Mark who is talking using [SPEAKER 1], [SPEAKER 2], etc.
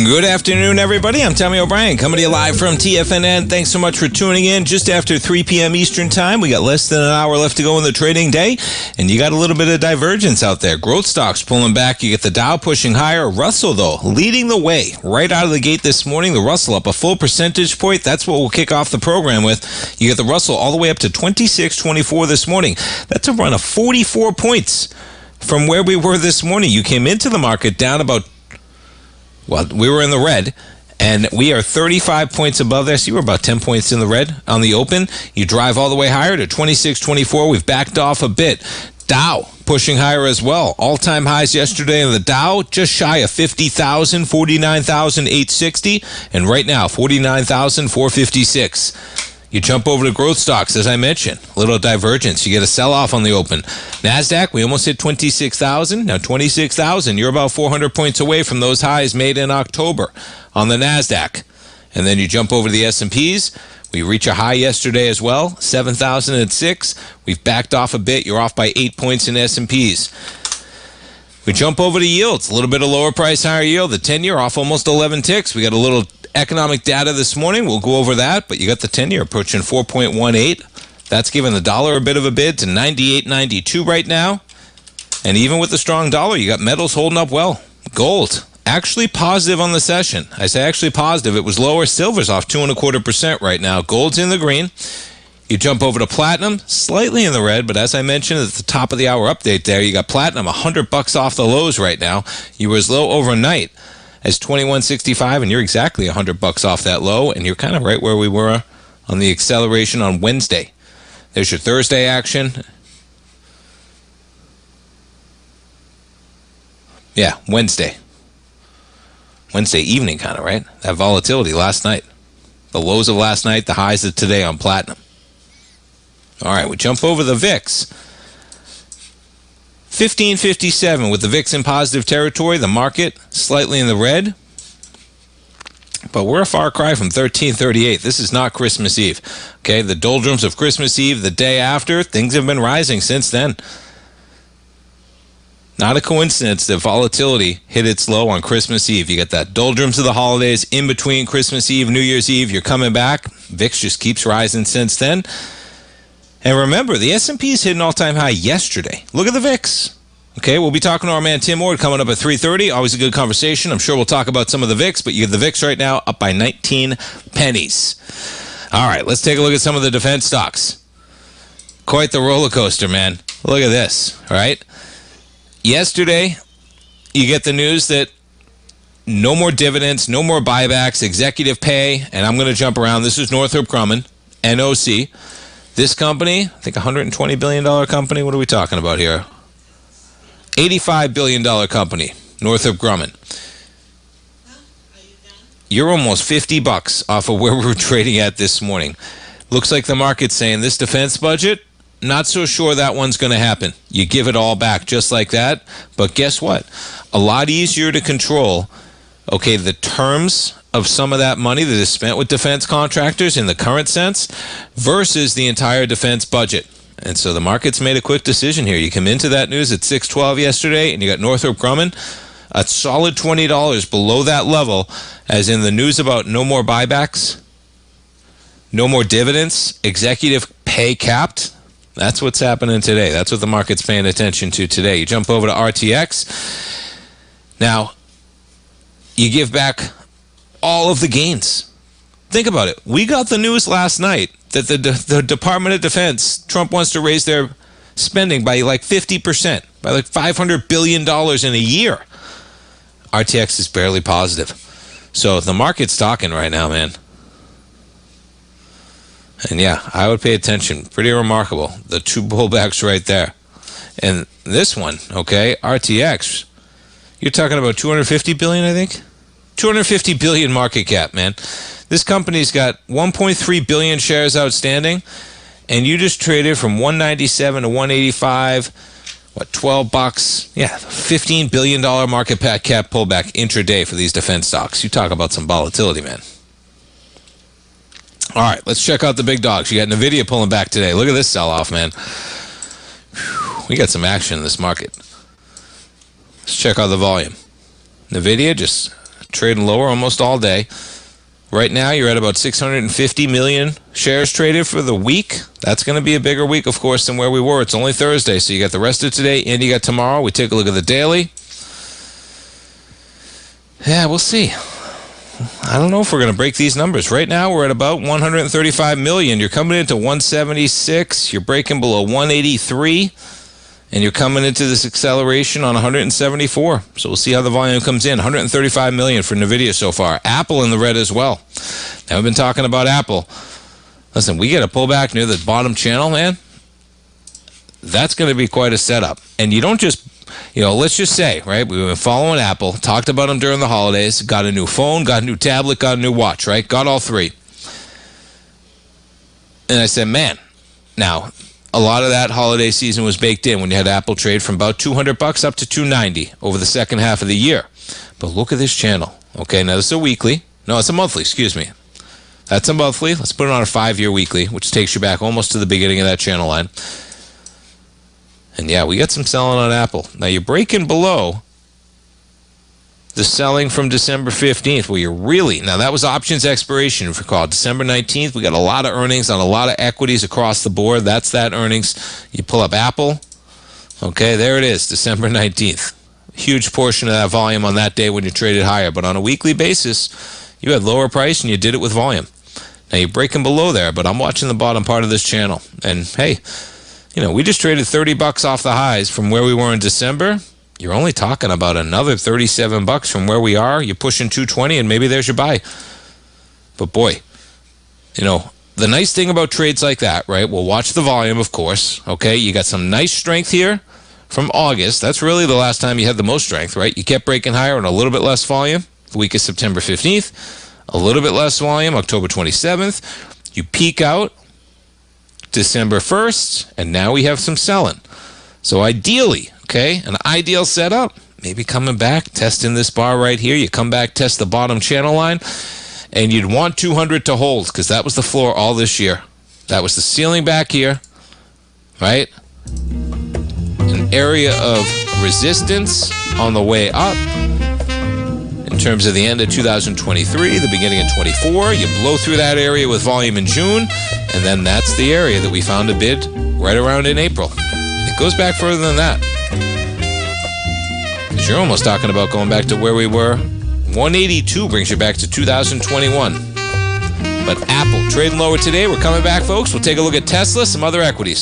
[SPEAKER 1] Good afternoon, everybody. I'm Tommy O'Brien, coming to you live from TFNN. Thanks so much for tuning in. Just after 3 p.m. Eastern Time, we got less than an hour left to go in the trading day, and you got a little bit of divergence out there. Growth stocks pulling back. You get the Dow pushing higher. Russell, though, leading the way right out of the gate this morning. The Russell up a full percentage point. That's what we'll kick off the program with. You get the Russell all the way up to 26.24 this morning. That's a run of 44 points from where we were this morning. You came into the market down about, well, we were in the red, and we are 35 points above there. So you were about 10 points in the red on the open. You drive all the way higher to 26.24. We've backed off a bit. Dow pushing higher as well. All-time highs yesterday in the Dow, just shy of 50,000, 49,860, and right now 49,456. You jump over to growth stocks, as I mentioned. A little divergence. You get a sell-off on the open. NASDAQ, we almost hit 26,000. Now 26,000, you're about 400 points away from those highs made in October on the NASDAQ. And then you jump over to the S&Ps. We reach a high yesterday as well, 7,006. We've backed off a bit. You're off by 8 points in S&Ps. We jump over to yields. A little bit of lower price, higher yield. The 10-year off almost 11 ticks. We got a little economic data this morning. We'll go over that, but you got the 10-year approaching 4.18. That's giving the dollar a bit of a bid to 98.92 right now. And even with the strong dollar, you got metals holding up well. Gold, actually positive on the session. I say actually positive. It was lower. Silver's off 2.25% right now. Gold's in the green. You jump over to platinum, slightly in the red, but as I mentioned at the top of the hour update there, you got platinum $100 off the lows right now. You were as low overnight as 21.65, and you're exactly $100 off that low, and you're kind of right where we were on the acceleration on Wednesday. There's your Thursday action. Yeah, Wednesday evening kind of, right? That volatility last night. The lows of last night, the highs of today on platinum. All right, we jump over the VIX. 1557 with the VIX in positive territory. The market slightly in the red. But we're a far cry from 1338. This is not Christmas Eve. Okay, the doldrums of Christmas Eve, the day after, things have been rising since then. Not a coincidence that volatility hit its low on Christmas Eve. You get that doldrums of the holidays in between Christmas Eve, New Year's Eve. You're coming back. VIX just keeps rising since then. And remember, the S&P's hit an all-time high yesterday. Look at the VIX. Okay, we'll be talking to our man Tim Ward coming up at 3:30. Always a good conversation. I'm sure we'll talk about some of the VIX, but you get the VIX right now up by 19 pennies. All right, let's take a look at some of the defense stocks. Quite the roller coaster, man. Look at this, all right? Yesterday, you get the news that no more dividends, no more buybacks, executive pay, and I'm going to jump around. This is Northrop Grumman, NOC. This company, I think $120 billion company. What are we talking about here? $85 billion company, Northrop Grumman. You're almost $50 off of where we were trading at this morning. Looks like the market's saying this defense budget, not so sure that one's going to happen. You give it all back just like that. But guess what? A lot easier to control, okay, the terms of some of that money that is spent with defense contractors in the current sense versus the entire defense budget. And so the market's made a quick decision here. You come into that news at 612 yesterday, and you got Northrop Grumman, a solid $20 below that level, as in the news about no more buybacks, no more dividends, executive pay capped. That's what's happening today. That's what the market's paying attention to today. You jump over to RTX. Now, you give back all of the gains. Think about it. We got the news last night that the Department of Defense, Trump wants to raise their spending by like 50%, by like $500 billion in a year. RTX is barely positive. So the market's talking right now, man. And yeah, I would pay attention. Pretty remarkable. The two pullbacks right there. And this one, okay, RTX, you're talking about 250 billion, I think? 250 billion market cap, man. This company's got 1.3 billion shares outstanding, and you just traded from 197 to 185. What, $12? Yeah, $15 billion market cap pullback intraday for these defense stocks. You talk about some volatility, man. All right, let's check out the big dogs. You got NVIDIA pulling back today. Look at this sell-off, man. Whew, we got some action in this market. Let's check out the volume. NVIDIA just trading lower almost all day. Right now, you're at about 650 million shares traded for the week. That's going to be a bigger week, of course, than where we were. It's only Thursday, so you got the rest of today and you got tomorrow. We take a look at the daily. Yeah, we'll see. I don't know if we're going to break these numbers. Right now, we're at about 135 million. You're coming into 176. You're breaking below 183. And you're coming into this acceleration on 174. So we'll see how the volume comes in. 135 million for NVIDIA so far. Apple in the red as well. Now we've been talking about Apple. Listen, we get a pullback near the bottom channel, man. That's going to be quite a setup. And you don't just, let's just say, right, we've been following Apple, talked about them during the holidays, got a new phone, got a new tablet, got a new watch, right? Got all three. And I said, man, now, a lot of that holiday season was baked in when you had Apple trade from about $200 up to $290 over the second half of the year. But look at this channel. Okay, now this is a weekly. No, it's a monthly, excuse me. That's a monthly. Let's put it on a 5-year weekly, which takes you back almost to the beginning of that channel line. And yeah, we got some selling on Apple. Now you're breaking below the selling from December 15th, where you're really, now that was options expiration, if you recall. December 19th, we got a lot of earnings on a lot of equities across the board. That's that earnings. You pull up Apple. Okay, there it is, December 19th. Huge portion of that volume on that day when you traded higher. But on a weekly basis, you had lower price and you did it with volume. Now you're breaking below there, but I'm watching the bottom part of this channel. And hey, we just traded $30 off the highs from where we were in December. You're only talking about another $37 from where we are. You're pushing 220, and maybe there's your buy. But boy, the nice thing about trades like that, right? We'll watch the volume, of course. Okay, you got some nice strength here from August. That's really the last time you had the most strength, right? You kept breaking higher and a little bit less volume. The week of September 15th, a little bit less volume, October 27th. You peak out December 1st, and now we have some selling. So ideally, okay, an ideal setup, maybe coming back, testing this bar right here. You come back, test the bottom channel line, and you'd want 200 to hold because that was the floor all this year. That was the ceiling back here, right? An area of resistance on the way up. In terms of the end of 2023, the beginning of 24, you blow through that area with volume in June, and then that's the area that we found a bid right around in April. It goes back further than that. Because you're almost talking about going back to where we were. 182 brings you back to 2021. But Apple trading lower today. We're coming back, folks. We'll take a look at Tesla, some other equities.